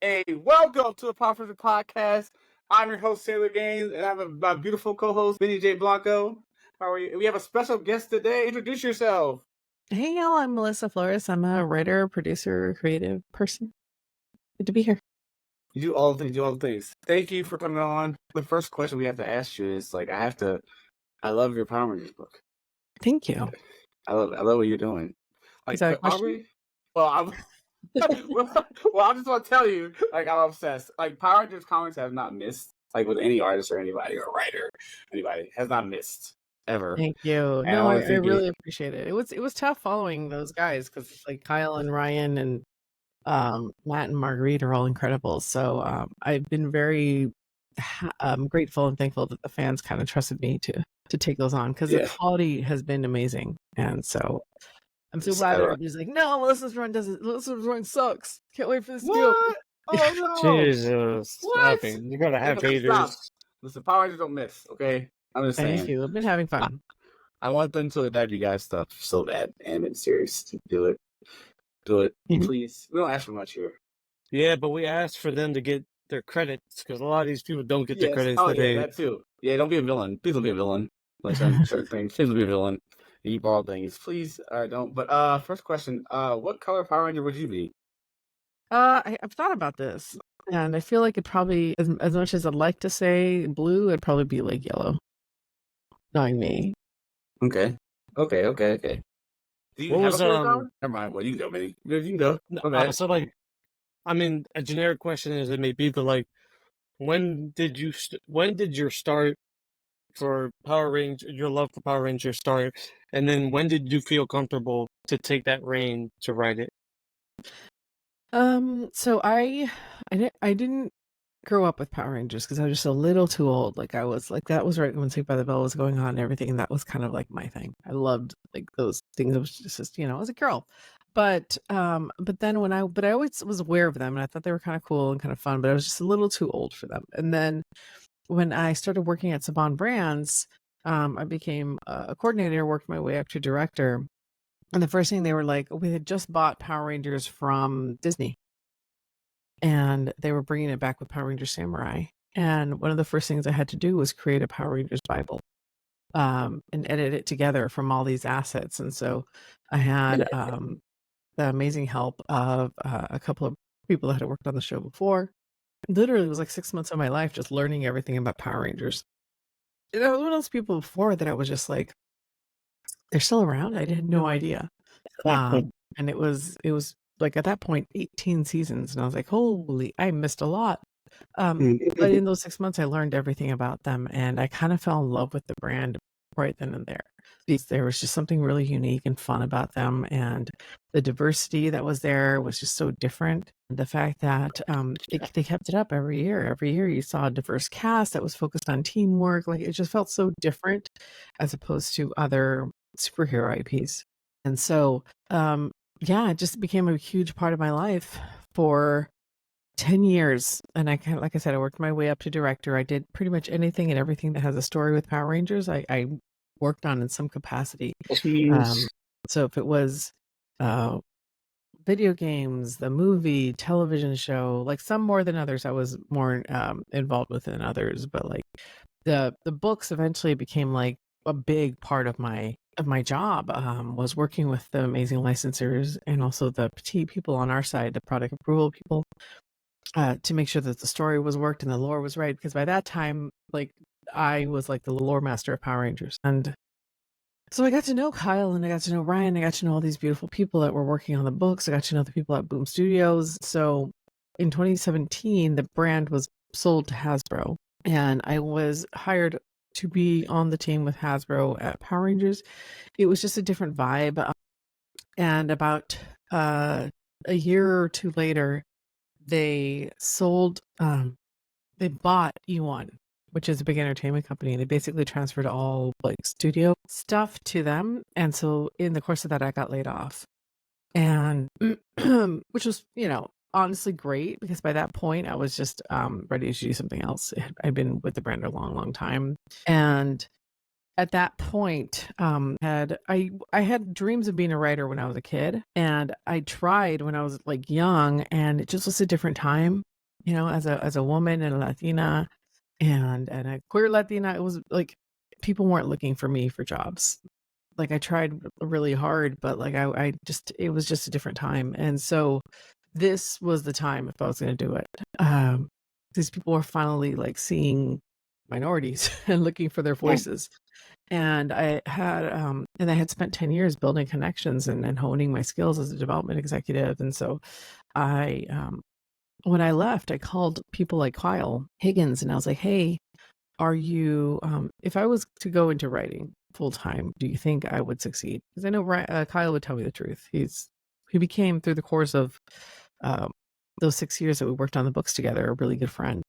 Hey, welcome to the Pop Culture Podcast. I'm your host, Sailor Gaines, and I have my beautiful co-host, Benny J. Blanco. How are you? We have a special guest today. Introduce yourself. Hey y'all, I'm Melissa Flores. I'm a writer, producer, creative person. Good to be here. You do all the things. You do all the things. Thank you for coming on. The first question we have to ask you is I love your Power Rangers book. Thank you. I love what you're doing. Is that a Are question? we? Well, I'm. well, I just want to tell you, I'm obsessed. Power Rangers comics have not missed, with any artist or anybody or writer, anybody has not missed ever. Thank you. And No, I thank you. really appreciate it. It was tough following those guys because Kyle and Ryan and Matt and Marguerite are all incredible. So I've been very grateful and thankful that the fans kind of trusted me to take those on because the quality has been amazing. And so I'm so glad that everybody's like, no, Melissa's run sucks. Can't wait for this deal. Oh no! Jesus, stop it. You're gonna have haters. Listen, Power Rangers don't miss, okay? I'm just saying. Thank you. I've been having fun. I want them to adapt you guys' stuff so bad, and it's serious. Do it, please. We don't ask for much here. Yeah, but we asked for them to get their credits because a lot of these people don't get their credits today. Yeah, that too. Yeah, don't be a villain. Please don't be a villain. Certain things. Please don't be a villain. You borrow things, please. Don't. But first question. What color Power Ranger would you be? I've thought about this, and I feel like it probably, as much as I'd like to say blue, it'd probably be yellow. Knowing me. Okay. Do you have a color? Never mind. Well, you can go, Minnie. You can go. So, a generic question as it may be, but when did your start for Power Rangers, your love for Power Rangers start, and then when did you feel comfortable to take that reign to write it? So I didn't grow up with Power Rangers because I was just a little too old. That was right when Saved by the Bell was going on and everything, and that was kind of my thing. I loved those things. It was just I was a girl. But then I always was aware of them and I thought they were kind of cool and kind of fun, but I was just a little too old for them. And then when I started working at Saban Brands, I became a coordinator, worked my way up to director. And the first thing they were like, we had just bought Power Rangers from Disney. And they were bringing it back with Power Rangers Samurai. And one of the first things I had to do was create a Power Rangers Bible and edit it together from all these assets. And so I had the amazing help of a couple of people that had worked on the show before. Literally, it was 6 months of my life just learning everything about Power Rangers. And I was one of those people before that I was just like, they're still around? I had no idea. And it was at that point 18 seasons, and I was like, holy, I missed a lot. But in those 6 months I learned everything about them, and I kind of fell in love with the brand right then and there. There was just something really unique and fun about them, and the diversity that was there was just so different. The fact that they kept it up every year you saw a diverse cast that was focused on teamwork. It just felt so different as opposed to other superhero IPs. And so it just became a huge part of my life for 10 years. And I like I said, I worked my way up to director. I did pretty much anything and everything that has a story with Power Rangers, I worked on in some capacity. So if it was video games, the movie, television show, some more than others, I was more involved with than others. But the books eventually became a big part of my job, was working with the amazing licensors and also the petite people on our side, the product approval people, to make sure that the story was worked and the lore was right. Because by that time, I was the lore master of Power Rangers. And so I got to know Kyle and I got to know Ryan. I got to know all these beautiful people that were working on the books. I got to know the people at Boom Studios. So in 2017, the brand was sold to Hasbro, and I was hired to be on the team with Hasbro at Power Rangers. It was just a different vibe. And about a year or two later, they bought E1, which is a big entertainment company. They basically transferred all studio stuff to them. And so in the course of that, I got laid off. And which was, honestly great, because by that point I was just ready to do something else. I'd been with the brand a long, long time. And at that point, I had dreams of being a writer when I was a kid, and I tried when I was young, and it just was a different time. you know, as a woman and a Latina and a queer Latina, it was like people weren't looking for me for jobs. Like I tried really hard, but like I just it was just a different time. And so this was the time if I was going to do it. These people were finally like seeing minorities and looking for their voices. And I had spent 10 years building connections and honing my skills as a development executive. And so I when I left, I called people like Kyle Higgins and I was like, hey, are you if I was to go into writing full time, do you think I would succeed? Because I know Kyle would tell me the truth. He became, through the course of those 6 years that we worked on the books together, a really good friend.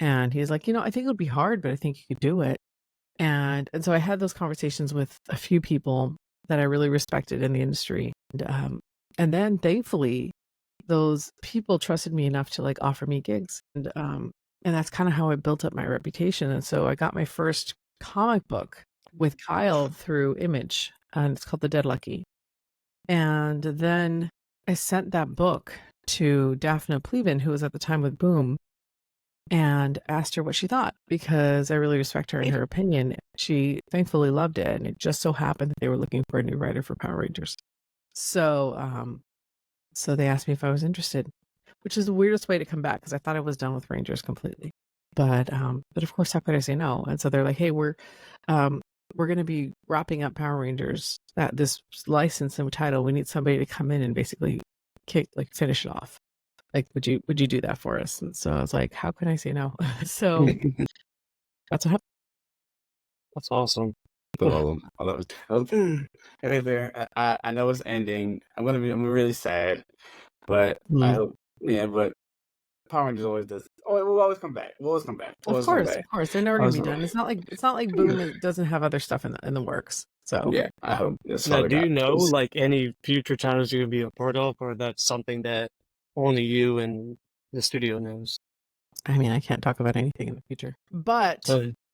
And he's like, I think it would be hard, but I think you could do it. And so I had those conversations with a few people that I really respected in the industry. And then thankfully, those people trusted me enough to like offer me gigs. And that's kind of how I built up my reputation. And so I got my first comic book with Kyle through Image, and it's called The Dead Lucky. And then I sent that book to Daphne Plevin, who was at the time with Boom, and asked her what she thought, because I really respect her and her opinion. She thankfully loved it. And it just so happened that they were looking for a new writer for Power Rangers. So, so they asked me if I was interested, which is the weirdest way to come back because I thought I was done with Rangers completely. But of course, how could I say no? And so they're like, hey, we're going to be wrapping up Power Rangers, this license and title. We need somebody to come in and basically finish it off. Like, would you do that for us? And so I was like, how can I say no? So that's what happened. That's awesome. Hey there. I know it's ending. I'm really sad, but I hope. Yeah, but Power Rangers always does. Oh, we'll always come back. Of course, they're never gonna be done. It's not like Boom doesn't have other stuff in the works. So yeah, I hope. Now, do you know like any future channels you're gonna be a part of, or that's something that only you and the studio knows? I mean, I can't talk about anything in the future, but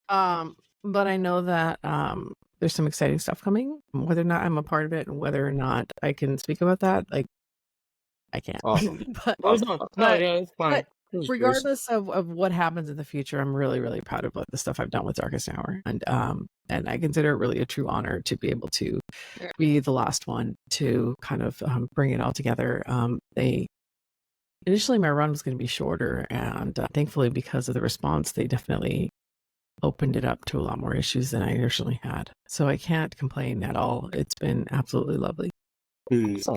I know that there's some exciting stuff coming. Whether or not I'm a part of it, and whether or not I can speak about that, like I can't. Awesome. but yeah, it's fine. Regardless of what happens in the future, I'm really, really proud of the stuff I've done with Darkest Hour, and I consider it really a true honor to be able to be the last one to kind of bring it all together. Initially my run was going to be shorter, and thankfully, because of the response, they definitely opened it up to a lot more issues than I initially had. So I can't complain at all. It's been absolutely lovely. Nice.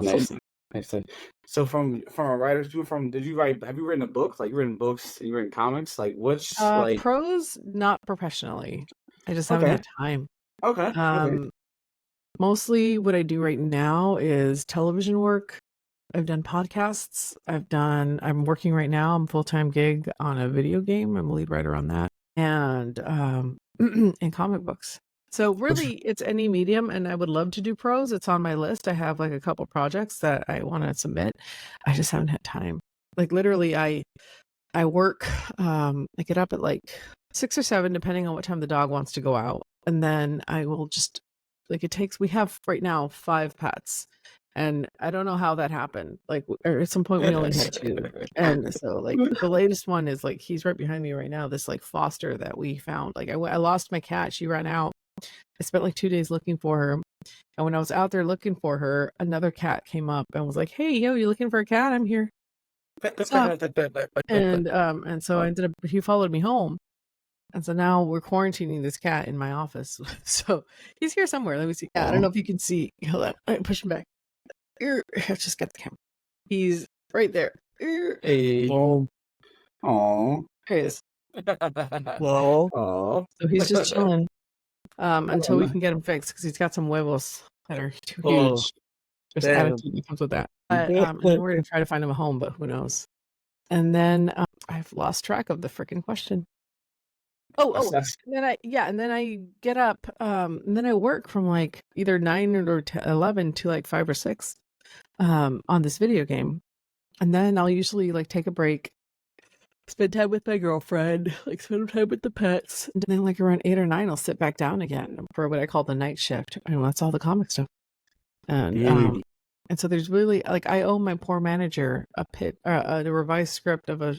So from a writer's view, have you written a book? Like, you written books, you written comics? Like, what's prose? Not professionally. I just haven't had time. Okay. Mostly what I do right now is television work. I've done podcasts. I'm working right now. I'm full-time gig on a video game. I'm a lead writer on that. And in comic books. So really, it's any medium, and I would love to do prose. It's on my list. I have like a couple projects that I want to submit. I just haven't had time. Like literally, I work. I get up at like 6 or 7, depending on what time the dog wants to go out, and then I will just we have right now 5 pets. And I don't know how that happened. Like, or at some point we only had 2. And so like the latest one is like, he's right behind me right now. This like foster that we found. Like I lost my cat. She ran out. I spent like 2 days looking for her. And when I was out there looking for her, another cat came up and was like, hey, yo, you looking for a cat? I'm here. And so he followed me home. And so now we're quarantining this cat in my office. So he's here somewhere. Let me see. I don't know if you can see. Hold on. I'm pushing back. Let's just get the camera. He's right there. Hey. Oh. Here he is. Well, so he's just chilling until we can get him fixed, because he's got some huevos that are too huge. There's attitude that comes with that. And then we're gonna try to find him a home, but who knows? And then I've lost track of the freaking question. And then I get up, and then I work from like either 9 or 11 to like 5 or 6 on this video game. And then I'll usually like take a break, spend time with my girlfriend, like spend time with the pets. And then like around 8 or 9, I'll sit back down again for what I call the night shift. And that's all the comic stuff. And And so there's really like I owe my poor manager a revised script of a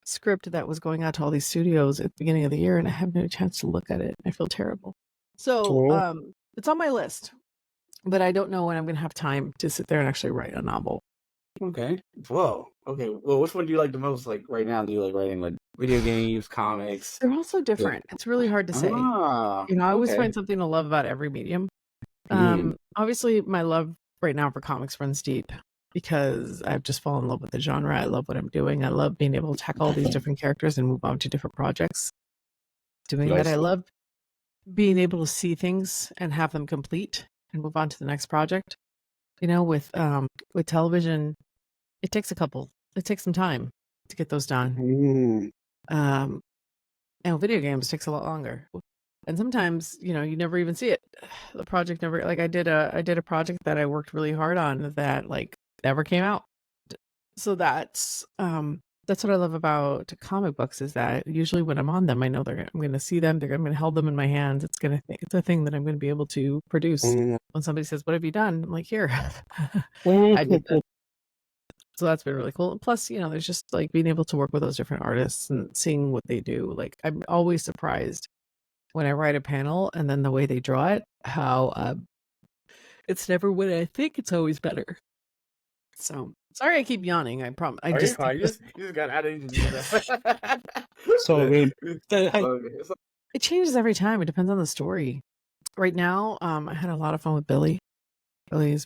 script that was going out to all these studios at the beginning of the year, and I haven't had a chance to look at it. I feel terrible. So it's on my list, but I don't know when I'm going to have time to sit there and actually write a novel. Okay. Whoa. Okay. Well, which one do you like the most? Like right now, do you like writing like video games, comics? They're all so different. It's really hard to say. Ah, I always okay. find something to love about every medium. Mm. Obviously, my love right now for comics runs deep because I've just fallen in love with the genre. I love what I'm doing. I love being able to tackle all these different characters and move on to different projects. Doing that, I love being able to see things and have them complete and move on to the next project. With television, it takes some time to get those done. Mm. And video games takes a lot longer. And sometimes, you never even see it. The project never, like I did a project that I worked really hard on that like never came out. So that's what I love about comic books is that usually when I'm on them, I know I'm going to see them. I'm going to hold them in my hands. It's a thing that I'm going to be able to produce. When somebody says, "What have you done?" I'm like, "Here, I did that." So that's been really cool. Plus, there's just like being able to work with those different artists and seeing what they do. Like I'm always surprised when I write a panel and then the way they draw it, how it's never what I think. It's always better. So sorry, I keep yawning. I promise. You just got out of that. So it changes every time. It depends on the story. Right now, I had a lot of fun with Billy. He's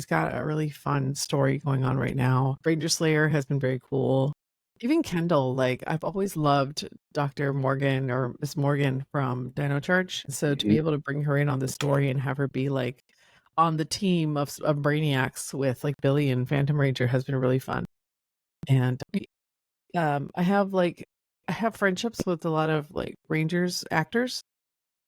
got a really fun story going on right now. Ranger Slayer has been very cool. Even Kendall, like I've always loved Dr. Morgan or Miss Morgan from Dino Charge. So to be able to bring her in on the story and have her be like on the team of Brainiacs with like Billy and Phantom Ranger has been really fun. And I have friendships with a lot of like Rangers actors.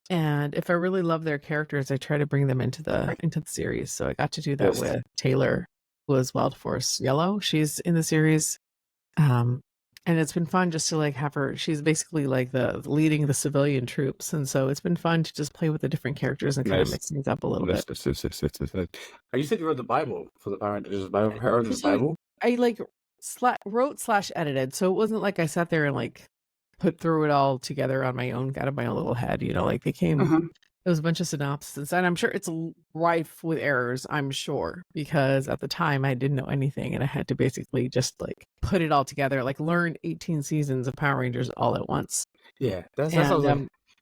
And if I really love their characters, I try to bring them into the series. So I got to do that with Taylor, who was Wild Force Yellow. She's in the series. And it's been fun just to like have her. She's basically like the leading the civilian troops, and so it's been fun to just play with the different characters and kind of mix things up a little bit. You said you wrote the Bible for the Power Rangers. Bible. I like wrote / edited, so it wasn't like I sat there and like put through it all together on my own, out of my own little head. Like they came. It was a bunch of synopses, and I'm sure it's rife with errors, I'm sure, because at the time I didn't know anything, and I had to basically just like put it all together, like learn 18 seasons of Power Rangers all at once. Yeah, that's like,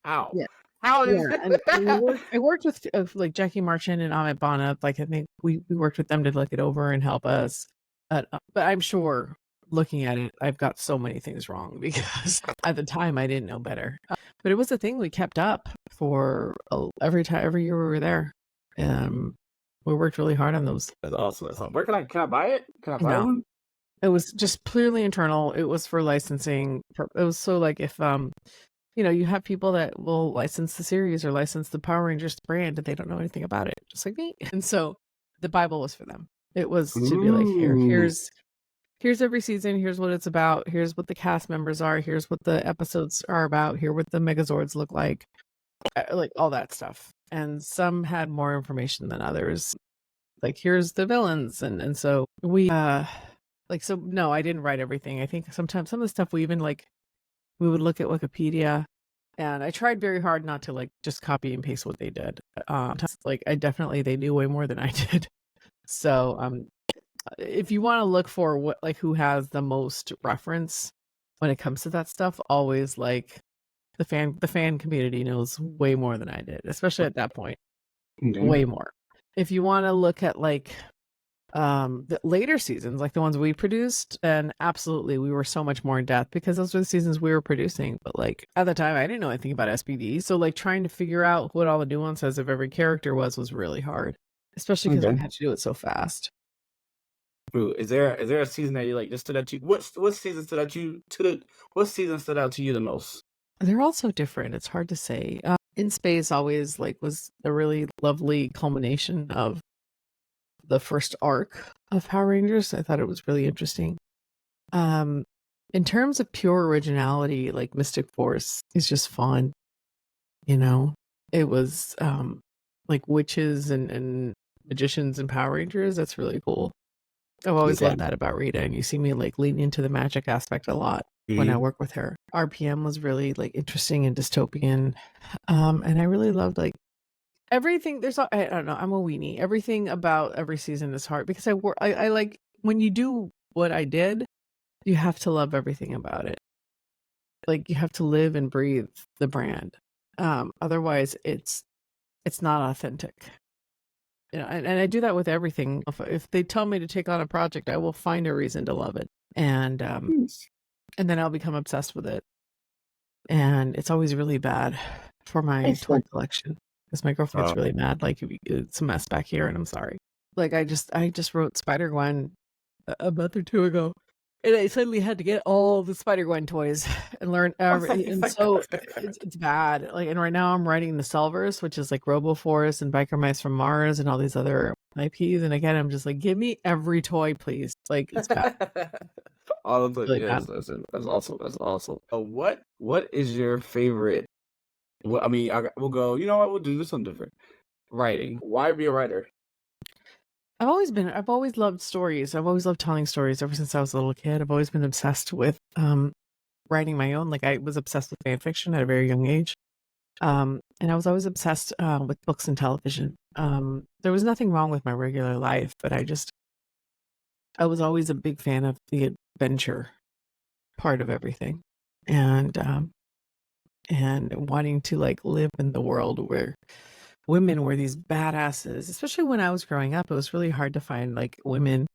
how? Yeah. How is and I worked with like Jackie Marchand and Amit Bana. Like I think we worked with them to look it over and help us. But I'm sure looking at it, I've got so many things wrong because at the time I didn't know better. But it was a thing we kept up for every year we were there. We worked really hard on those. That's awesome. Where can I buy it? Can I buy one? It was just purely internal. It was for licensing. It was so like if you have people that will license the series or license the Power Rangers brand and they don't know anything about it, just like me. And so the Bible was for them. It was to be like, here's every season, here's what it's about, here's what the cast members are, here's what the episodes are about, here what the Megazords look like all that stuff. And some had more information than others. Like here's the villains, and so we no, I didn't write everything. I think sometimes some of the stuff we even like we would look at Wikipedia, and I tried very hard not to like just copy and paste what they did. They knew way more than I did. So if you want to look for who has the most reference when it comes to that stuff, always like the fan community knows way more than I did, especially at that point. Way more. If you want to look at like the later seasons, like the ones we produced, and absolutely we were so much more in depth because those were the seasons we were producing. But like at the time I didn't know anything about SPD, so like trying to figure out what all the nuances of every character was really hard, especially because we had to do it so fast. Is there a season that you like just stood out to you? What season stood out to you the most? They're all so different. It's hard to say. In Space always like was a really lovely culmination of the first arc of Power Rangers. I thought it was really interesting. In terms of pure originality, like Mystic Force is just fun. It was like witches and magicians and Power Rangers. That's really cool. I've always loved that about Rita, and you see me like lean into the magic aspect a lot when I work with her. RPM was really like interesting and dystopian, and I really loved like everything. I don't know. I'm a weenie. Everything about every season is hard because I like when you do what I did, you have to love everything about it. Like you have to live and breathe the brand. Otherwise, it's not authentic. You know, and I do that with everything. If they tell me to take on a project, I will find a reason to love it, and then I'll become obsessed with it. And it's always really bad for my toy collection because my girlfriend gets really mad. Like it's a mess back here, and I'm sorry. Like I just wrote Spider-Gwen a month or two ago, and I suddenly had to get all the Spider-Gwen toys and learn. And so it's bad. Like, and right now I'm writing the Selvers, which is like Roboforce and Biker Mice from Mars and all these other IPs. And again, I'm just like, give me every toy, please. Like, it's bad. All of the Really yes, bad. that's awesome. That's awesome. What is your favorite? Well, I mean, we'll go. You know what? We'll do something different. Writing. Why be a writer? I've always loved stories. I've always loved telling stories ever since I was a little kid. I've always been obsessed with writing my own. Like I was obsessed with fan fiction at a very young age. And I was always obsessed with books and television. There was nothing wrong with my regular life, but I was always a big fan of the adventure part of everything. And wanting to like live in the world where women were these badasses, especially when I was growing up. It was really hard to find like women,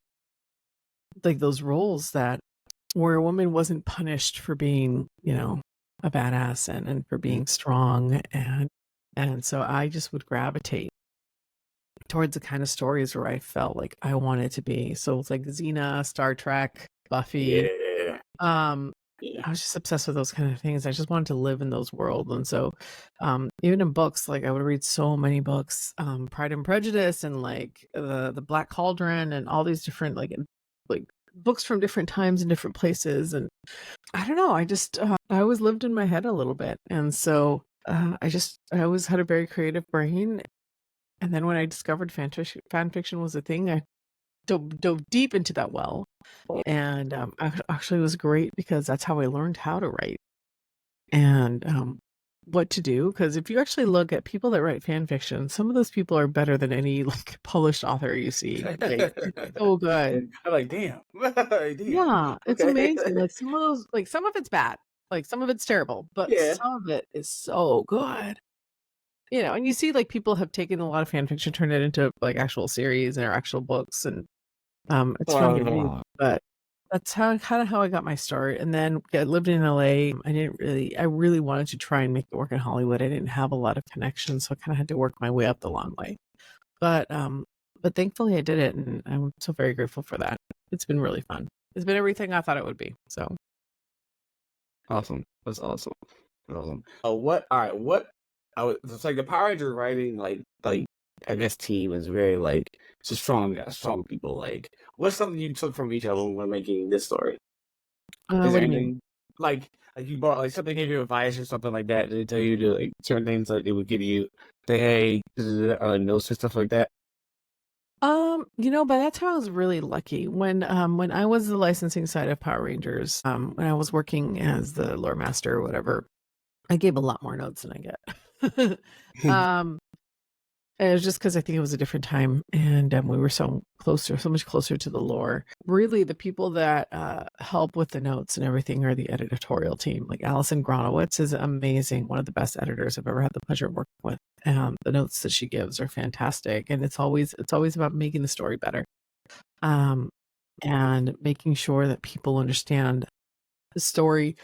like those roles that where a woman wasn't punished for being, you know, a badass and for being strong. And so I just would gravitate towards the kind of stories where I felt like I wanted to be. So it's like Xena, Star Trek, Buffy. Yeah. I was just obsessed with those kind of things. I just wanted to live in those worlds. And so even in books, like I would read so many books, Pride and Prejudice and like the Black Cauldron and all these different like books from different times and different places. And I don't know, I just I always lived in my head a little bit. And so I always had a very creative brain. And then when I discovered fan fiction was a thing, I dove deep into that well. And actually it was great because that's how I learned how to write and what to do. Because if you actually look at people that write fan fiction, some of those people are better than any like published author you see. Like, it's so good. I'm like, damn. Damn. Yeah, it's Okay. amazing. Like some of those, like some of it's bad, like some of it's terrible, but Yeah. some of it is so good. You know, and you see like people have taken a lot of fan fiction, turned it into like actual series or actual books, and it's really amazing. But that's kind of how I got my start. And then I lived in LA. I really wanted to try and make it work in Hollywood. I didn't have a lot of connections, so I kind of had to work my way up the long way. But thankfully I did it, and I'm so very grateful for that. It's been really fun. It's been everything I thought it would be. So awesome. That's awesome. Awesome. It's like the Power Rangers writing like I guess team is very like just strong people. Like, what's something you took from each of them when making this story? Is there anything like you bought like something gave you advice or something like that? Did they tell you to like certain things that they would give you? Say, hey, this is notes and stuff like that. You know, by that time I was really lucky. When I was the licensing side of Power Rangers, when I was working as the lore master or whatever, I gave a lot more notes than I get. And it was just because I think it was a different time, and we were so much closer to the lore. Really, the people that help with the notes and everything are the editorial team. Like Alison Gronowitz is amazing, one of the best editors I've ever had the pleasure of working with. The notes that she gives are fantastic, and it's always about making the story better, and making sure that people understand the story.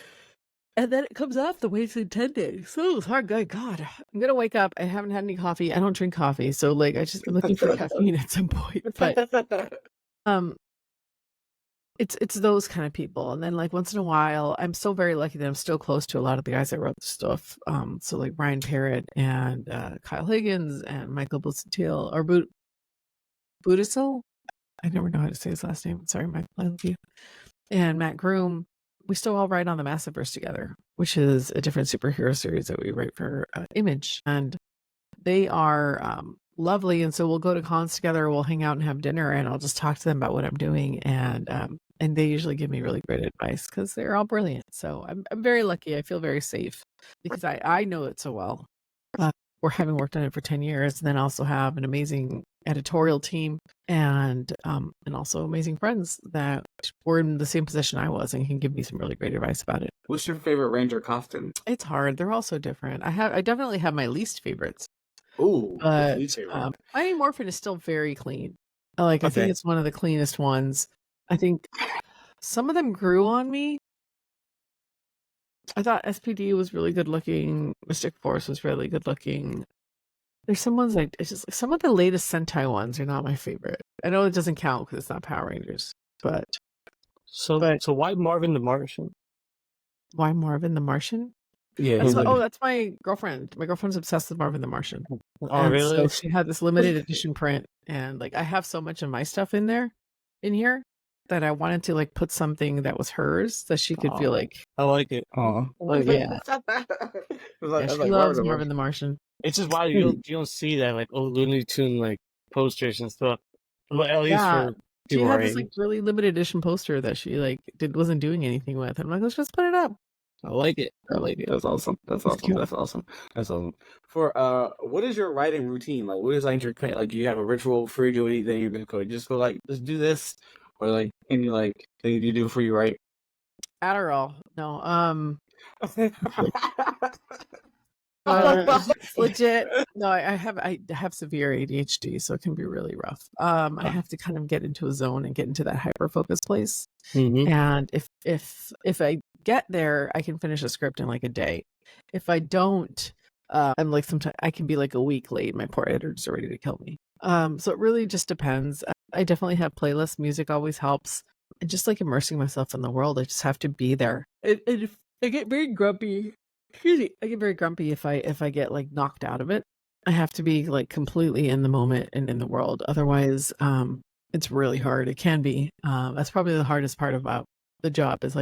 And then it comes off the way it's intended. So it's hard, God. I'm gonna wake up. I haven't had any coffee. I don't drink coffee, so like I'm looking for caffeine at some point. But it's those kind of people. And then like once in a while, I'm still very lucky that I'm still close to a lot of the guys that wrote the stuff. So like Brian Parrott and Kyle Higgins and Michael Busuttil or Budisil. I never know how to say his last name. Sorry, Michael. I love you. And Matt Groom. We still all write on the Massiverse together, which is a different superhero series that we write for Image. And they are lovely. And so we'll go to cons together, we'll hang out and have dinner, and I'll just talk to them about what I'm doing. And they usually give me really great advice because they're all brilliant. So I'm very lucky. I feel very safe because I know it so well. We're having worked on it for 10 years, and then also have an amazing editorial team and also amazing friends that were in the same position I was and can give me some really great advice about it. What's your favorite Ranger costume? It's hard. They're all so different. I definitely have my least favorites. Ooh, But least favorite. my Morphin is still very clean. I Okay. think it's one of the cleanest ones. I think some of them grew on me. I thought SPD was really good looking. Mystic Force was really good looking. There's some ones it's just some of the latest Sentai ones are not my favorite. I know it doesn't count because it's not Power Rangers, but So why Marvin the Martian? why Marvin the Martian? Yeah. That's my girlfriend. My girlfriend's obsessed with Marvin the Martian. Oh, And really? so she had this limited edition print, and I have so much of my stuff in here, that I wanted to put something that was hers that she could feel like. I like it. Oh, Yeah. She loves Marvin the Martian. It's just why you don't see that old Looney Tune posters and stuff. Well, at least for she people had our this age. really limited edition poster that she wasn't doing anything with. And I'm like, let's just put it up. I like it. That's awesome. That's awesome. cute. That's awesome. That's awesome. For what is your writing routine? What is your you have a ritual before you do anything? You're gonna just go let's do this, or any thing you do before you write? Adderall. No. Legit. No, I have severe ADHD, so it can be really rough. I have to kind of get into a zone and get into that hyper focus place. Mm-hmm. And if I get there, I can finish a script in a day. If I don't, I'm sometimes I can be a week late. My poor editor's are ready to kill me. So it really just depends. I definitely have playlists. Music always helps. And just immersing myself in the world, I just have to be there. I get very grumpy. I get very grumpy if I get knocked out of it. I have to be completely in the moment and in the world. Otherwise, it's really hard. It can be. That's probably the hardest part about the job is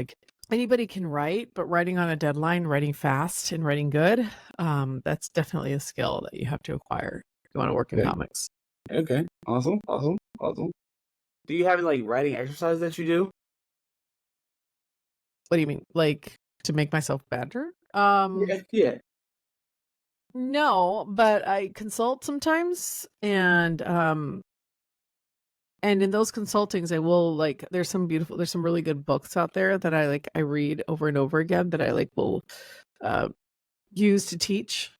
anybody can write, but writing on a deadline, writing fast and writing good, that's definitely a skill that you have to acquire if you want to work in comics. Okay. Awesome. Do you have writing exercises that you do? What do you mean? To make myself better? Yeah. No, but I consult sometimes, and in those consultings I will there's some really good books out there that I read over and over again that I will use to teach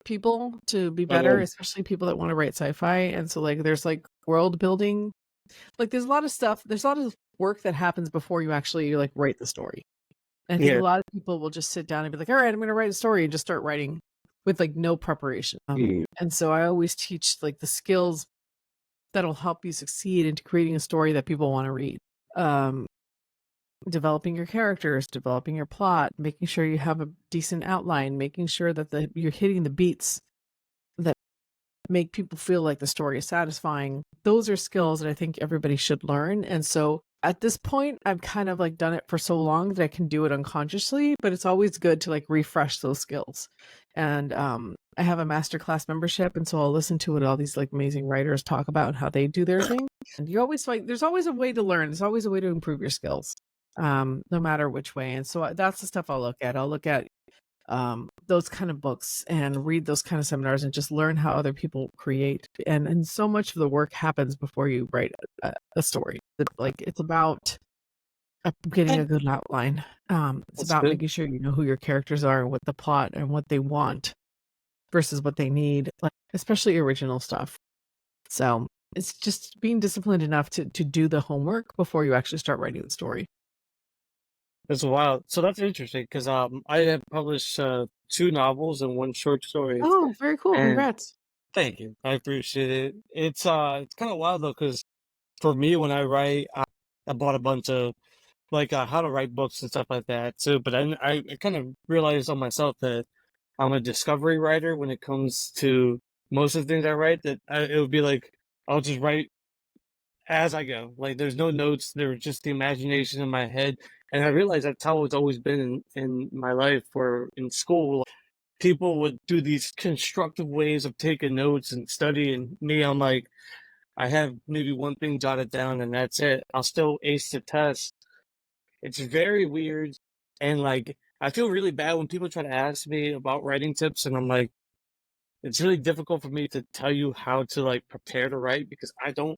people to be better, especially people that want to write sci-fi. And so there's world building, there's a lot of stuff, there's a lot of work that happens before you actually write the story. And I think a lot of people will just sit down and be all right, I'm going to write a story, and just start writing with no preparation. And so I always teach the skills that'll help you succeed into creating a story that people want to read. Developing your characters, developing your plot, making sure you have a decent outline, making sure that you're hitting the beats that make people feel like the story is satisfying. Those are skills that I think everybody should learn. And so at this point, I've kind of done it for so long that I can do it unconsciously, but it's always good to refresh those skills. And I have a masterclass membership, and so I'll listen to what all these amazing writers talk about and how they do their thing. And you always there's always a way to learn. There's always a way to improve your skills, no matter which way. And so that's the stuff I'll look at. I'll look at those kind of books and read those kind of seminars and just learn how other people create. And so much of the work happens before you write a story. It's about getting a good outline. It's about making sure you know who your characters are and what the plot and what they want versus what they need, especially original stuff. So it's just being disciplined enough to do the homework before you actually start writing the story. That's wild. So that's interesting because I have published 2 novels and 1 short story. Oh, very cool! Congrats. Thank you. I appreciate it. It's kind of wild though because for me when I write, I bought a bunch of how to write books and stuff like that too. But I kind of realized on myself that I'm a discovery writer when it comes to most of the things I write. That it would be I'll just write as I go. There's no notes. There's just the imagination in my head. And I realized that's how it's always been in my life or in school. people would do these constructive ways of taking notes and studying. Me, I'm like, I have maybe one thing jotted down and that's it. I'll still ace the test. It's very weird. And like, I feel really bad when people try to ask me about writing tips, and I'm like, it's really difficult for me to tell you how to like prepare to write because I don't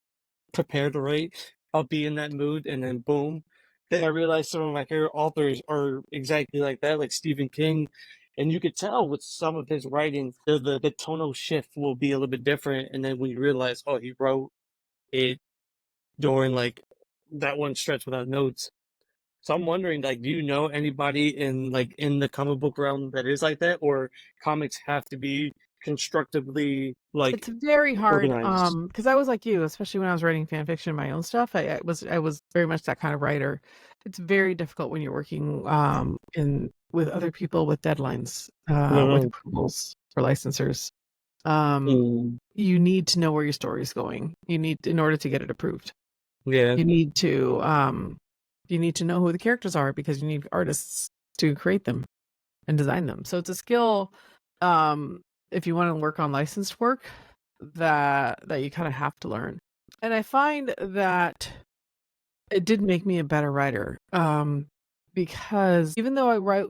prepare to write. I'll be in that mood and then boom. Then I realize some of my favorite authors are exactly like that, like Stephen King. And you could tell with some of his writing, the tonal shift will be a little bit different. And then we realize, oh, he wrote it during like that one stretch without notes. So I'm wondering, like, do you know anybody in the comic book realm that is like that, or comics have to be constructively like It's very hard, organized? because I was like you, especially when I was writing fan fiction, my own stuff. I was very much that kind of writer. It's very difficult when you're working in with other people with deadlines, with Mhm. approvals for licensors. Um, Mm, you need to know where your story is going. You need, in order to get it approved. yeah. You need to know who the characters are because you need artists to create them and design them. So it's a skill, if you want to work on licensed work, that you kind of have to learn. And I find that it did make me a better writer, because even though I write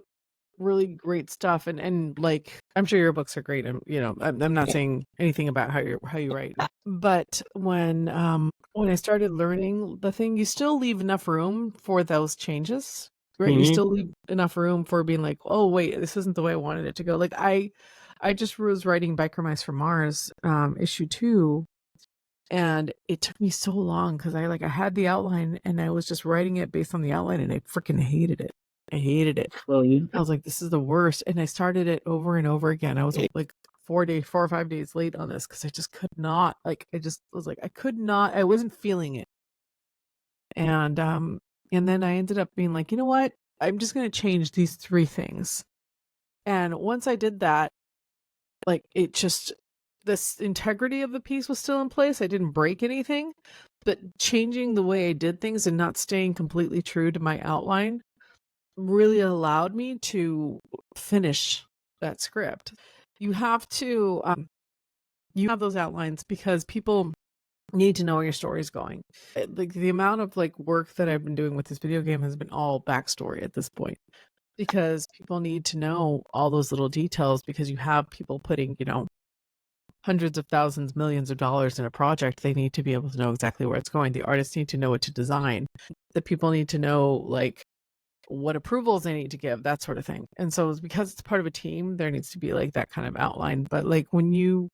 really great stuff, and like I'm sure your books are great, and I'm not saying anything about how you write, but when I started learning the thing, you still leave enough room for those changes, right? You Hmm. still leave enough room for being like, oh wait, this isn't the way I wanted it to go. Like I just was writing Biker Mice from Mars, issue 2, and it took me so long because I had the outline and I was just writing it based on the outline, and I freaking hated it. I hated it. Well, you I was like, this is the worst. And I started it over and over again. I was like 4 or 5 days late on this because I just could not. Like, I just was like, I could not. I wasn't feeling it. And then I ended up being like, you know what? I'm just gonna change these 3 things. And once I did that, like it just, this integrity of the piece was still in place. I didn't break anything, but changing the way I did things and not staying completely true to my outline really allowed me to finish that script. You have to you have those outlines because people need to know where your story is going. Like the amount of like work that I've been doing with this video game has been all backstory at this point, because people need to know all those little details, because you have people putting, hundreds of thousands, millions of dollars in a project. They need to be able to know exactly where it's going. The artists need to know what to design. The people need to know like what approvals they need to give, that sort of thing. And so because it's part of a team, there needs to be like that kind of outline. But like when you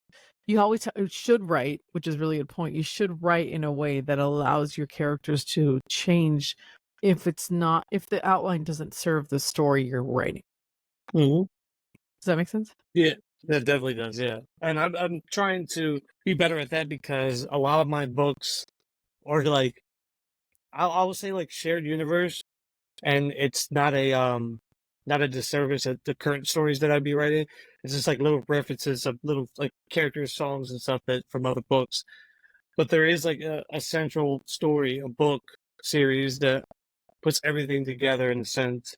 always should write, which is really a point, you should write in a way that allows your characters to change if the outline doesn't serve the story you're writing. Hmm. Does that make sense? Yeah, that definitely does. Yeah, and I'm trying to be better at that because a lot of my books are like I will say like shared universe, and it's not a disservice at the current stories that I'd be writing. It's just like little references of little like characters, songs, and stuff that from other books. But there is like a central story, a book series that puts everything together in a sense.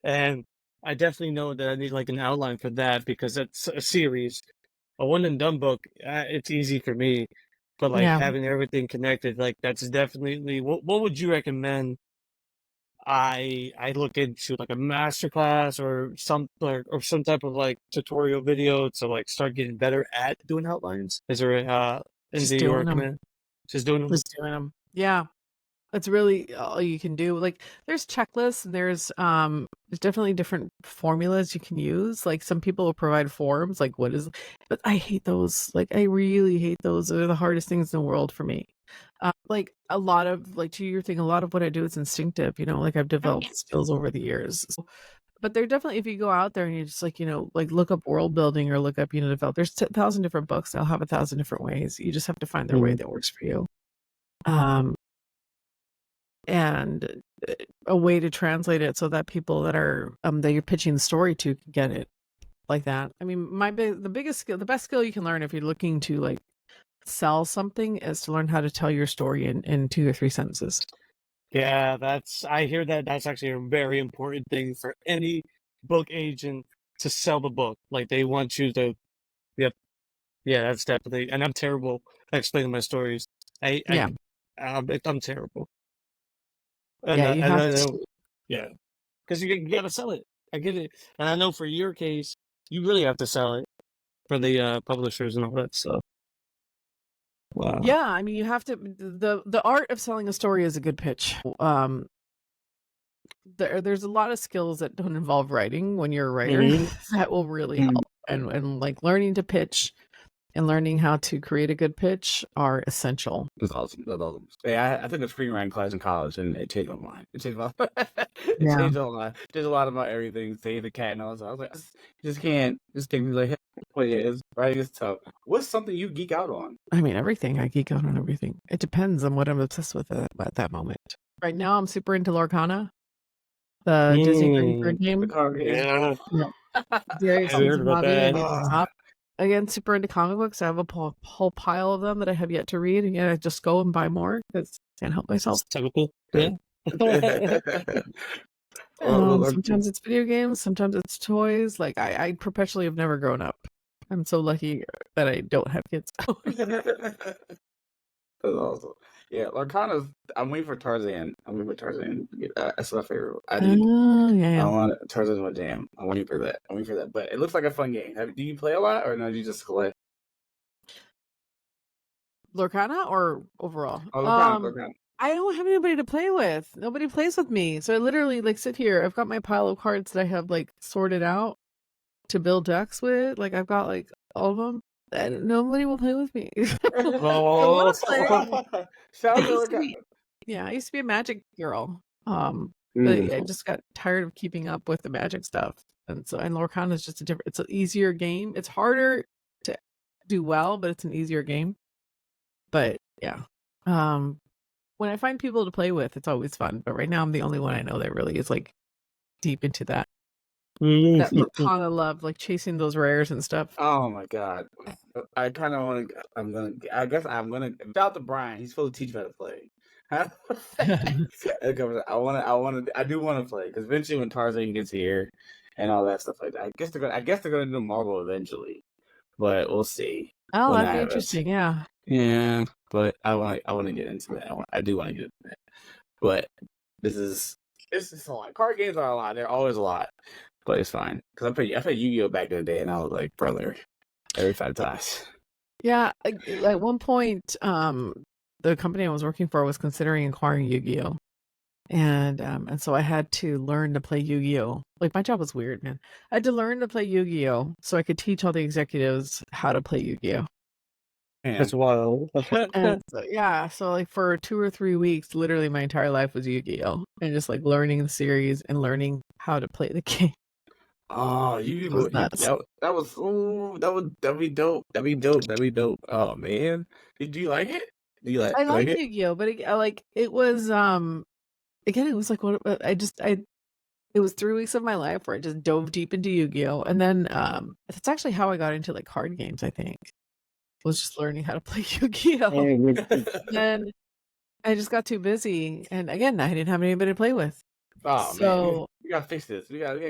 And I definitely know that I need like an outline for that because it's a series. A one and done book, it's easy for me. But like Yeah. having everything connected, like that's definitely what would you recommend I look into like a masterclass or some type of like tutorial video to like start getting better at doing outlines? Is there Just anything you doing them. recommend? Just doing them? Just doing them. Yeah. That's really all you can do. Like there's checklists, there's definitely different formulas you can use. Like some people will provide forms, like but I hate those. Like I really hate those. They're the hardest things in the world for me. Like a lot of, like, to your thing, a lot of what I do is instinctive, like I've developed skills over the years. But they're definitely, if you go out there and you just like, like look up world building or look up, develop, there's 1,000 different books. They'll have 1,000 different ways. You just have to find their way that works for you. And a way to translate it so that people that are that you're pitching the story to can get it like that. I mean, the biggest skill, the best skill you can learn if you're looking to like sell something is to learn how to tell your story in 2 or 3 sentences. Yeah, I hear that's actually a very important thing for any book agent to sell the book. Like they want you to. Yep. Yeah, that's definitely. And I'm terrible at explaining my stories. Yeah. I'm terrible. And Yeah, you have to. yeah, because you got to sell it. I get it, and I know for your case, you really have to sell it for the publishers and all that stuff. Wow. Yeah, I mean, you have to. The art of selling a story is a good pitch. There's a lot of skills that don't involve writing when you're a writer that will really help, and like learning to pitch and learning how to create a good pitch are essential. That's awesome. That's awesome. Yeah, I took a screenwriting class in college, and it changed my mind. It changed my Yeah. changed a lot. There's a lot about everything. Save the cat and all that. I was like, you just can't. Just take me like, well, yeah, it's writing is tough. What's something you geek out on? I mean, everything. I geek out on everything. It depends on what I'm obsessed with at that moment. Right now, I'm super into Lorcana, the Disney Green Bird game. The card game. Yeah. Very I heard about that. top. Again, super into comic books. I have a whole pile of them that I have yet to read, and yet I just go and buy more because I can't help myself. Typical. Yeah. Sometimes it's video games, sometimes it's toys. Like I perpetually have never grown up. I'm so lucky that I don't have kids. That's awesome. Yeah, Lorcana's. I'm waiting for Tarzan. That's my favorite. I want Tarzan's my jam. I'm waiting for that. But it looks like a fun game. Do you play a lot, or no? Do you just collect? Lorcana or overall? Oh, Lorcana. I don't have anybody to play with. Nobody plays with me. So I literally like sit here. I've got my pile of cards that I have like sorted out to build decks with. Like I've got like all of them. And nobody will play with me. Oh, yeah, I used to be a Magic girl. But I just got tired of keeping up with the Magic stuff, and Lorcana is just it's an easier game. It's harder to do well, but it's an easier game. But yeah, when I find people to play with, it's always fun. But right now, I'm the only one I know that really is like deep into that. That Lorcana love, like chasing those rares and stuff. Oh my god! I kind of want to. I guess I'm gonna. Shout out to Brian. He's supposed to teach me how to play. I do want to play because eventually when Tarzan gets here and all that stuff like that, I guess they're gonna do Marvel eventually, but we'll see. Oh, that'd be interesting. Yeah. Yeah, but I want to get into that. I do want to get into that, but this is a lot. Card games are a lot. They're always a lot. But it's fine because I played Yu-Gi-Oh back in the day, and I was like, brother, every 5 times. Yeah, at one point, the company I was working for was considering acquiring Yu-Gi-Oh, and so I had to learn to play Yu-Gi-Oh. Like my job was weird, man. I had to learn to play Yu-Gi-Oh so I could teach all the executives how to play Yu-Gi-Oh. That's wild. And so like for 2 or 3 weeks, literally my entire life was Yu-Gi-Oh, and just like learning the series and learning how to play the game. Oh, that'd be dope. That'd be dope. Oh man, do you like it? I like Yu-Gi-Oh, but it was again, it was like it was 3 weeks of my life where I just dove deep into Yu-Gi-Oh, and then that's actually how I got into like card games. I think was just learning how to play Yu-Gi-Oh. And I just got too busy, and again, I didn't have anybody to play with. Oh man, we gotta fix this. We gotta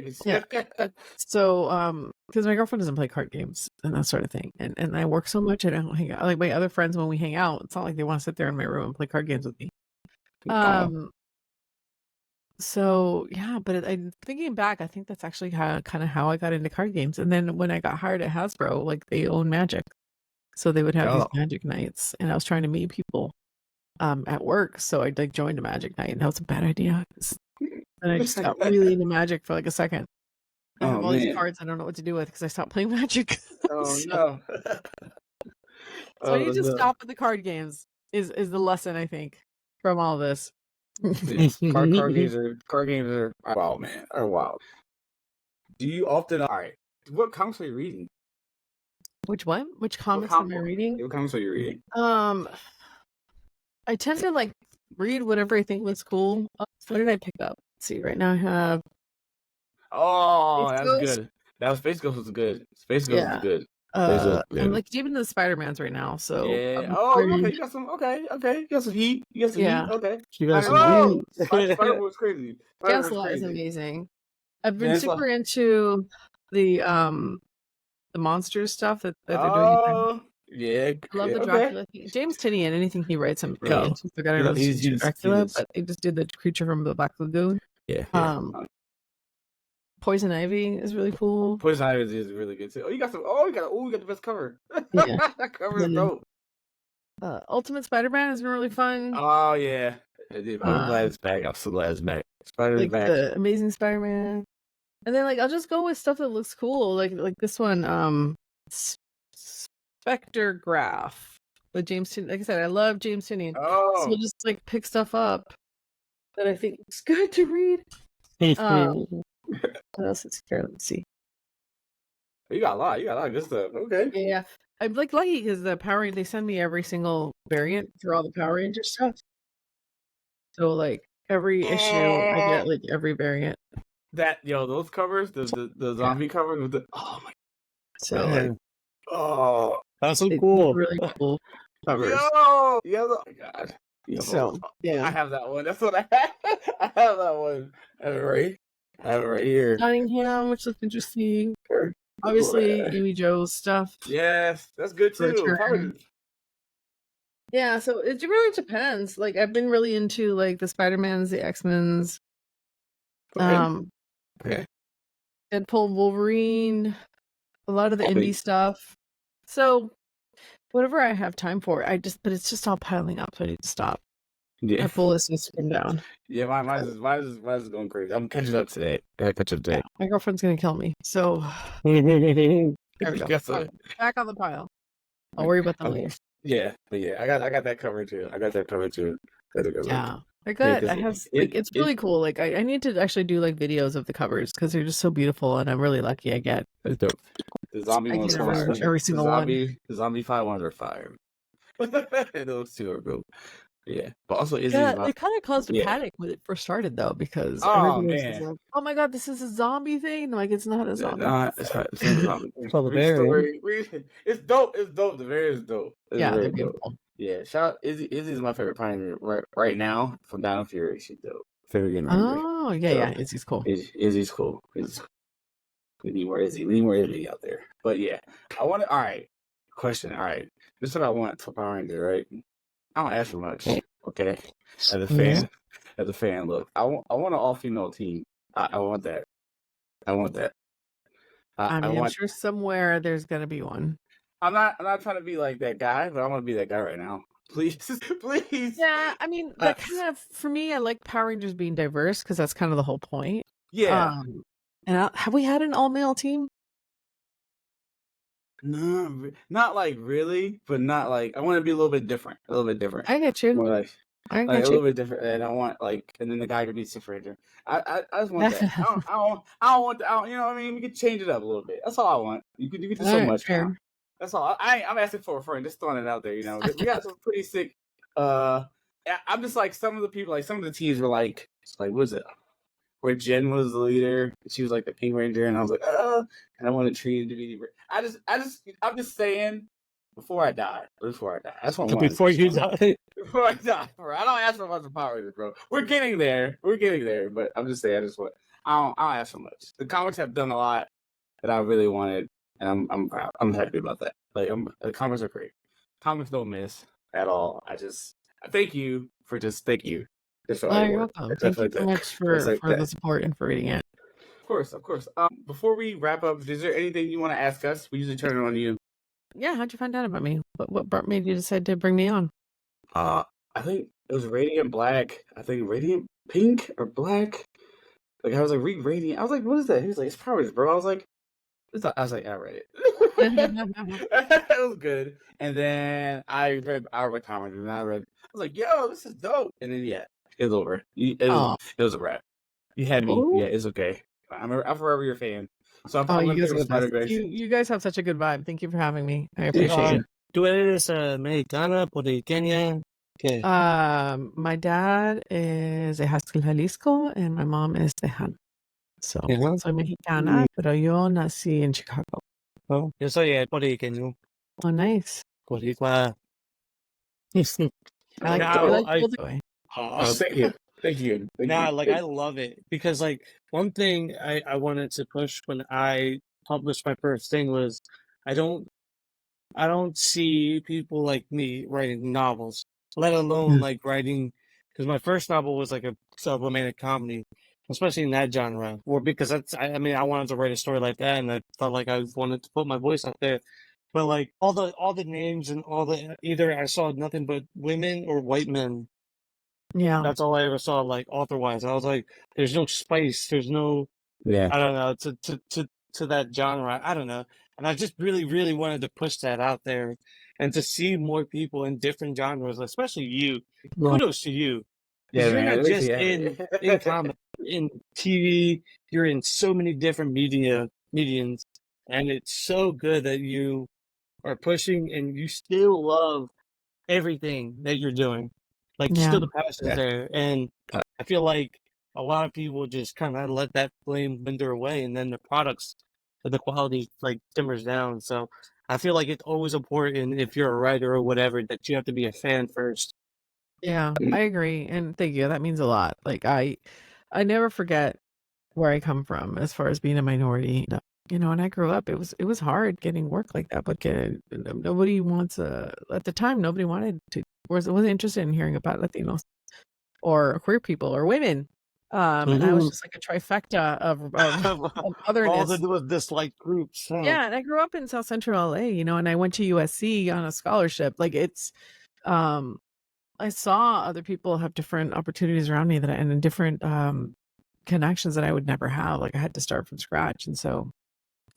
So, because my girlfriend doesn't play card games and that sort of thing, and I work so much, I don't hang out. Like my other friends, when we hang out, it's not like they want to sit there in my room and play card games with me. So yeah, but I'm thinking back, I think that's actually kind of how I got into card games. And then when I got hired at Hasbro, like they own Magic, so they would have these Magic nights, and I was trying to meet people at work, so I like joined a Magic night, and that was a bad idea. And I just got really into Magic for like a second. I have all these cards I don't know what to do with because I stopped playing Magic. Oh no! So I need to stop with the card games. Is the lesson, I think, from all this. Card games are wild, man. Are wild. Do you often? All right. What comics are you reading? Which one? Which comics am I reading? What comics are you reading? I tend to like read whatever I think was cool. What did I pick up? Let's see, right now I have. Oh, that's good. That was Space Ghost was good. Space Ghost was good. I'm like deep into the Spider-Mans right now, so yeah. Okay. You got some. Okay. You got some heat. You got some heat. Okay. You got some heat. Spider-Man was crazy. Chancellor is amazing. I've been super into the monsters stuff that they're doing. Oh, yeah. I love the Okay. Dracula thing. James Tinian, anything he writes, I'm really No. into. Forgot I was Dracula, but they just did the creature from the Black Lagoon. Yeah. Poison Ivy is really cool. Poison Ivy is really good too. Oh, you got some. Oh, we got the best cover. Yeah. That cover is dope. Ultimate Spider-Man has been really fun. Oh yeah, I'm glad it's back. I'm so glad it's back. Spider-Man's like back. The Amazing Spider-Man, and then like I'll just go with stuff that looks cool, like this one, Spectrograph with James Tinian. Like I said, I love James Tinian. So we'll just like pick stuff up that I think looks good to read. What else is here? Let's see. You got a lot. You got a lot of good stuff. Okay. Yeah, I'm like lucky because the Power Rangers, they send me every single variant for all the Power Ranger stuff. So like every issue, I get like every variant. Those covers, the zombie covers with the my. So that's so cool. Really cool covers. Oh my god. So yeah, I have that one. That's what I have. I have that one. I have it right here. Nottingham, which looks interesting. Obviously, Amy Jo's stuff. Yes, that's good too. Yeah, so it really depends. Like I've been really into like the Spider-Mans, the X-Men's, okay. Deadpool, Wolverine, a lot of the indie stuff. So whatever I have time for, but it's just all piling up, so I need to stop. Yeah. My full list needs to come down. Yeah, mine is going crazy. I'm catching up today. I gotta catch up today. My girlfriend's gonna kill me. So there we go. Back on the pile. I'll worry about them later. Yeah, but yeah, I got that covered too. Yeah, they're good. I have it's really cool. Like I need to actually do like videos of the covers because they're just so beautiful, and I'm really lucky. I get it's dope. The zombie ones are fire. Every single one. The zombie 5 ones are fire. Those two are cool. Yeah, but also it kind of caused a panic when it first started though, because everyone was like, "Oh my god, this is a zombie thing!" And like, it's not a zombie. It's not a zombie. It's called the variant. It's dope. It's dope. The variant is dope. They're beautiful. Yeah, shout out Izzy. Izzy's my favorite pioneer right now from Down Fury. She's dope. Favorite game. Oh yeah. Izzy's cool. Izzy's cool. We need more Izzy. We need more Izzy out there. But yeah, I want to. All right, question. All right, this is what I want for Power Ranger. Right. I don't ask for much, okay? As a fan, look, I want an all-female team. I want that. I'm sure somewhere there's gonna be one. I'm not trying to be like that guy, but I want to be that guy right now. Please, please. Yeah, I mean, that kind of for me, I like Power Rangers being diverse because that's kind of the whole point. Yeah. And have we had an all-male team? No, not like really, but not like I want to be a little bit different. I get you. More like a little bit different, and I want and then the guy could be different. I just want that. I don't want. You know what I mean? We could change it up a little bit. That's all I want. You could do so much. Now. That's all. I'm asking for a friend. Just throwing it out there. You know, we got some pretty sick. I'm just like some of the people. Like some of the teams were like what was it? Where Jen was the leader, she was like the Pink Ranger, and I was like, and I wanted Trina to be. I'm just saying, before I die. That's what I want. Before you die. Before I die, I don't ask for much of Power Rangers, bro. We're getting there, but I'm just saying, I don't ask for much. The comics have done a lot that I really wanted, and I'm proud. I'm happy about that. Like, the comics are great. Comics don't miss at all. I thank you. Thank you. You're welcome. Thank you so much for the support and for reading it. Of course. Before we wrap up, is there anything you want to ask us? We usually turn it on you. Yeah, how'd you find out about me? What made you decide to bring me on? I think it was Radiant Black. I think Radiant Pink or Black. Like I was like, read Radiant. I was like, what is that? He was like, it's Power Rangers, bro. I was like, I read it. It was good. And then I read Power Rangers, and I was like, yo, this is dope. And then it was over. It was a wrap. You had me. Ooh. Yeah, it's okay. I'm forever your fan. So you guys have such a good vibe. Thank you for having me. I appreciate it. ¿Tú eres mexicana, puertorriqueña? ¿Qué? My dad is de Haskell, Jalisco, and my mom is Tejana. So, soy mexicana, pero yo nací en Chicago. Oh, yo soy puertorriqueño. Oh, nice. Boricua. Thank you. I love it because like one thing I wanted to push when I published my first thing was I don't I don't see people like me writing novels, let alone like writing. Because my first novel was like a romantic comedy, especially in that genre. Or because I mean, I wanted to write a story like that, and I felt like I wanted to put my voice out there. But like all the names and all the either I saw nothing but women or white men. Yeah. That's all I ever saw, like author wise. I was like, there's no spice, there's no Yeah. I don't know, to that genre. I don't know. And I just really, really wanted to push that out there and to see more people in different genres, especially you. Kudos to you. Because Yeah, you're man. not At least just you have it. in comedy, in TV, you're in so many different mediums. And it's so good that you are pushing and you still love everything that you're doing. Like Yeah. still the passion's Yeah. there. And Uh, I feel like a lot of people just kind of let that flame wither away and then the products, the quality like simmers down. So I feel like it's always important if you're a writer or whatever that you have to be a fan first. Yeah, I agree, and thank you. That means a lot. Like I never forget where I come from as far as being a minority. You know, when I grew up, it was hard getting work like that. But nobody wants at the time. Nobody wanted to wasn't interested in hearing about Latinos or queer people or women. And I was just like a trifecta of All the otherness. was dislike groups. Huh? Yeah, and I grew up in South Central LA, you know, and I went to USC on a scholarship. Like um I saw other people have different opportunities around me and different connections that I would never have. Like I had to start from scratch. And so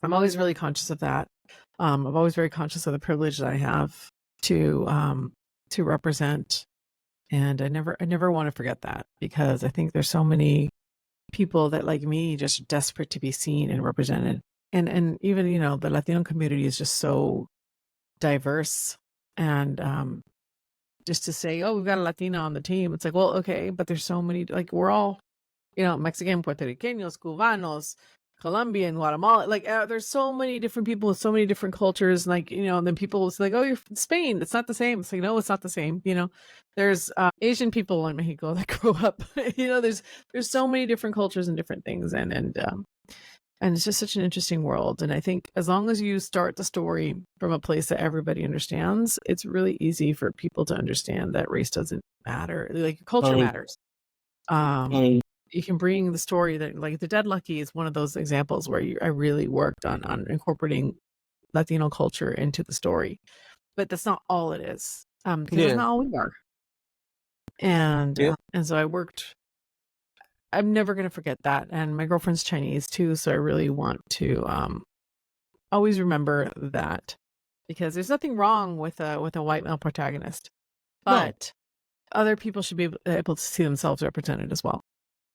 I'm always really conscious of that. I'm always very conscious of the privilege that I have to represent. And I never want to forget that because I think there's so many people that like me just desperate to be seen and represented. And even, you know, the Latino community is just so diverse. And just to say, oh, we've got a Latina on the team. It's like, well, okay, but there's so many, like, we're all, you know, Mexican, Puerto Ricanos, Cubanos, Colombian, Guatemala. Like, there's so many different people with so many different cultures. Like, you know, and then people will say, like, oh, you're from Spain. It's not the same. It's like, no, it's not the same. You know, there's Asian people in Mexico that grow up. You know, there's so many different cultures and different things, and it's just such an interesting world. And I think as long as you start the story from a place that everybody understands, it's really easy for people to understand that race doesn't matter. Like culture matters. You can bring the story that, like, The Dead Lucky is one of those examples where I really worked on incorporating Latino culture into the story, but that's not all it is. Because it's not all we are. And so I worked. I'm never going to forget that. And my girlfriend's Chinese too, so I really want to always remember that, because there's nothing wrong with a white male protagonist, but other people should be able to see themselves represented as well.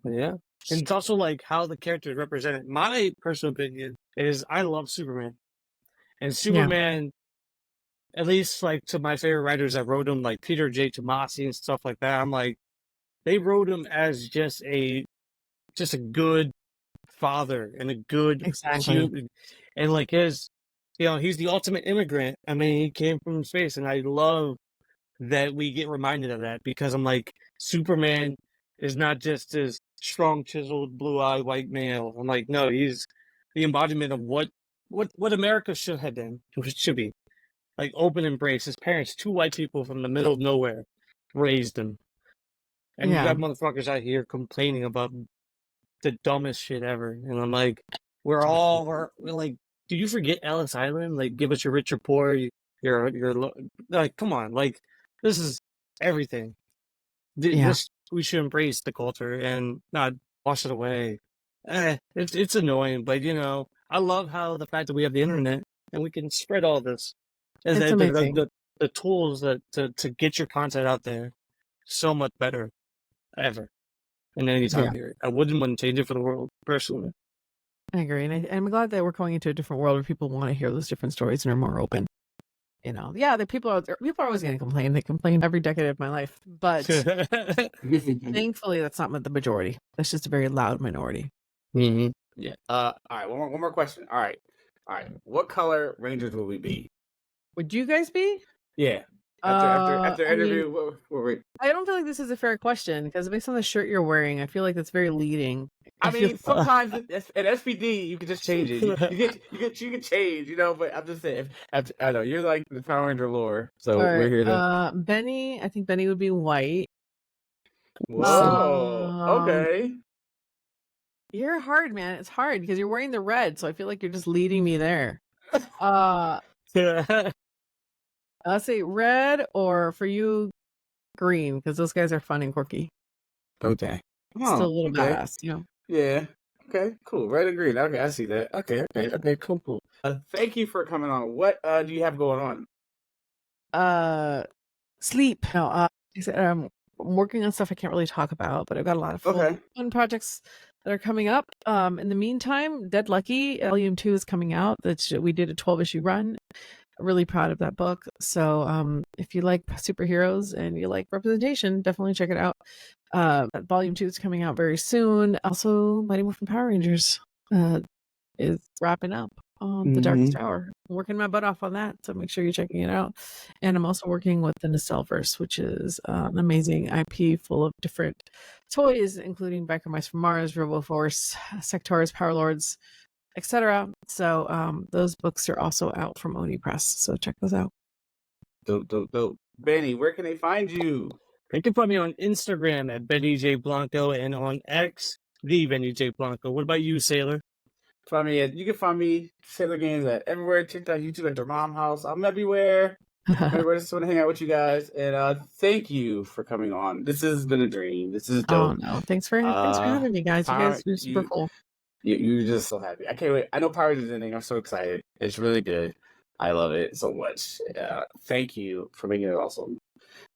Yeah. And it's also like how the character is represented. My personal opinion is I love Superman. And Superman, at least like to my favorite writers that wrote him, like Peter J. Tomasi and stuff like that, I'm like, they wrote him as just a good father and a good human. And like his, you know, he's the ultimate immigrant. I mean, he came from space, and I love that we get reminded of that, because I'm like, Superman is not just this strong, chiseled, blue-eyed white male. I'm like, no, he's the embodiment of what America should have been, should be. Like open embrace. His parents, two white people from the middle of nowhere, raised him. And you got motherfuckers out here complaining about the dumbest shit ever. And I'm like, we're like, do you forget Ellis Island? Like, give us your rich or poor. You're like, come on. Like, this is everything. This, we should embrace the culture and not wash it away. It's annoying, but you know, I love how the fact that we have the internet and we can spread all this. And It's amazing. The tools that to get your content out there so much better ever in any time period. I wouldn't want to change it for the world, personally. I agree, and I'm glad that we're going into a different world where people want to hear those different stories and are more open. You know, the people are always going to complain. They complain every decade of my life, but thankfully that's not the majority. That's just a very loud minority. Mm-hmm. Yeah. All right. One more question. All right. What color Rangers will we be? Would you guys be? Yeah. After I mean, interview, wait. I don't feel like this is a fair question because based on the shirt you're wearing, I feel like that's very leading. I feel mean, sometimes in SPD you can just change it. You can change, But I'm just saying. I know you're like the Power Ranger lore, so All we're here to. right, Benny. I think Benny would be white. Whoa. Okay. You're hard, man. It's hard because you're wearing the red, so I feel like you're just leading me there. Let's say red, or for you, green, because those guys are fun and quirky. Okay. Still a little badass, Yeah. Okay. Cool. Red and green. Okay, I see that. Okay. Cool. Thank you for coming on. What do you have going on? Sleep. No. I'm working on stuff I can't really talk about, but I've got a lot of fun projects that are coming up. In the meantime, Dead Lucky Volume 2 is coming out. We did a 12-issue run. Really proud of that book. So if you like superheroes and you like representation, definitely check it out. Volume 2 is coming out very soon. Also, Mighty Morphin Power Rangers is wrapping up on the Darkest Hour. I'm working my butt off on that, so make sure you're checking it out. And I'm also working with the Nostalverse, which is an amazing IP full of different toys, including Biker Mice from Mars, RoboForce, Sectaurs, Power Lords, etc. So those books are also out from Oni Press, so check those out. Dope. Benny, where can they find you? You can find me on Instagram at Benny J Blanco and on X, the Benny J Blanco. What about you, Sailor? You can find me Sailor Games at everywhere, TikTok, YouTube, at their mom house. I'm everywhere. I just want to hang out with you guys, and thank you for coming on. This has been a dream. This is dope. Oh no, thanks for having me, guys. You guys are super cool. You're just so happy. I can't wait. I know Power Rangers ending. I'm so excited. It's really good. I love it so much. Thank you for making it awesome,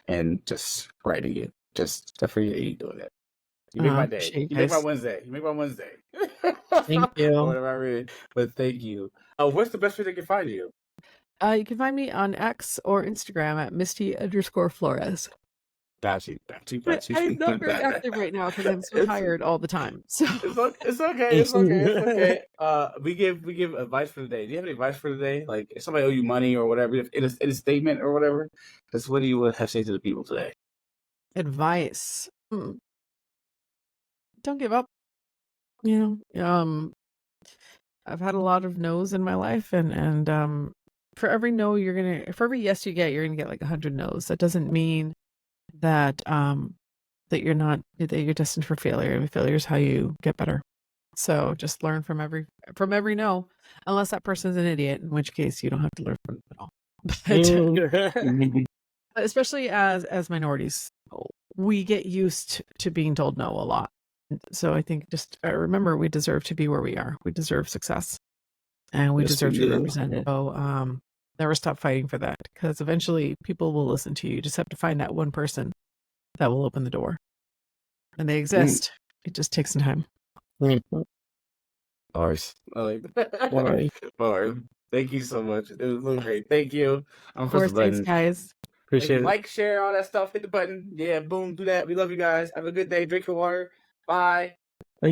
and just writing it. Just for you doing it. You make my day. You make my Wednesday. Thank you. Whatever I read. But thank you. What's the best way they can find you? You can find me on X or Instagram at Misty_Flores. Got you. I'm not very active right now because I'm so tired all the time. So it's okay. We give advice for the day. Do you have any advice for the day? Like if somebody owe you money or whatever, in a statement or whatever, that's what do you have to say to the people today? Advice. Don't give up. I've had a lot of no's in my life, and for every no for every yes you get, you're gonna get like 100 no's. That doesn't mean that that you're destined for failure. And failure is how you get better. So just learn from every no, unless that person's an idiot, in which case you don't have to learn from them at all. But especially as minorities, we get used to being told no a lot. So I think just remember, we deserve to be where we are. We deserve success, and we deserve to be represented. So never stop fighting for that, because eventually people will listen to you. You just have to find that one person that will open the door, and they exist. It just takes some time. Bars. Bars. Thank you so much. It was great. Thank you. Of course, thanks, guys. Appreciate it. Like, share, all that stuff. Hit the button. Yeah, boom. Do that. We love you guys. Have a good day. Drink your water. Bye. Bye.